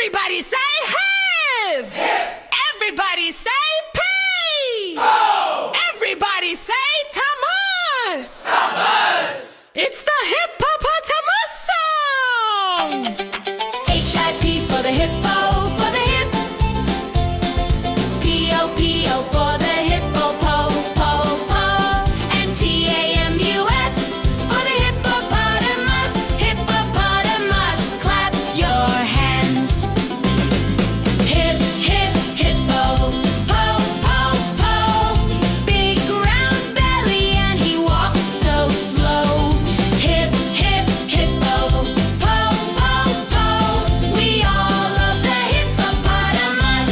Everybody say hip! Hip! Everybody say pee! Ho! Everybody say Thomas! Thomas! It's the hippopotamus song! H-I-P for the hippo, for the hip. P-O-P-O for the hippo, po, po, po. And T-A-M-U-S for the hippopotamus, hippopotamus. Clap your hands. Hip, hip, hippo, po, po, po. Big round belly and he walks so slow. Hip, hip, hippo, po, po, po. We all love the hippopotamus.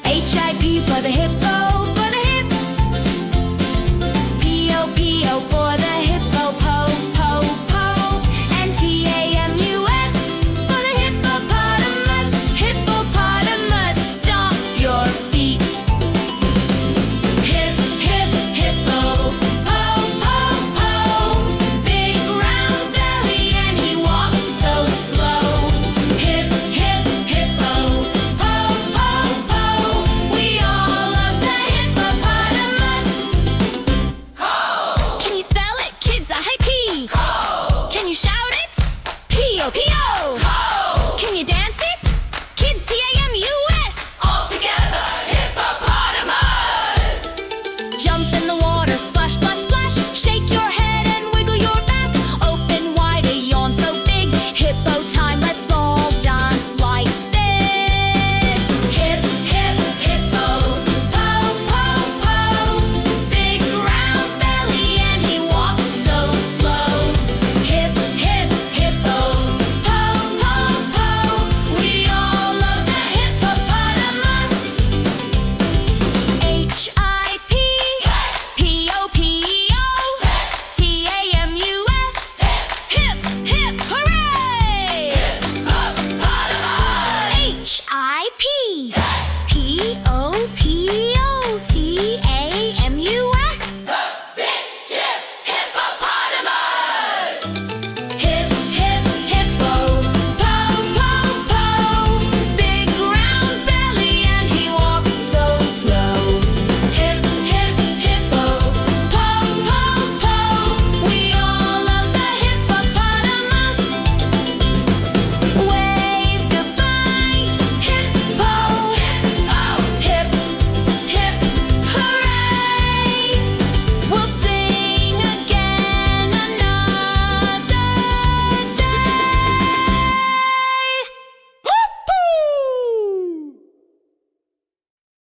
H-I-P for the hippo, for the hip. P-O-P-O for the hippo, po, po, po. And T-A-M-U-S for the hippopotamus, hippopotamus. Stomp your feet. Hip, hip, hippo, po, po, po. Big round belly and he walks so slow. Hip, hip, hippo, po, po, po. We all love the hippopotamus. Can you spell it, kids? Hi-P. Can you shout it? P-O-P-O.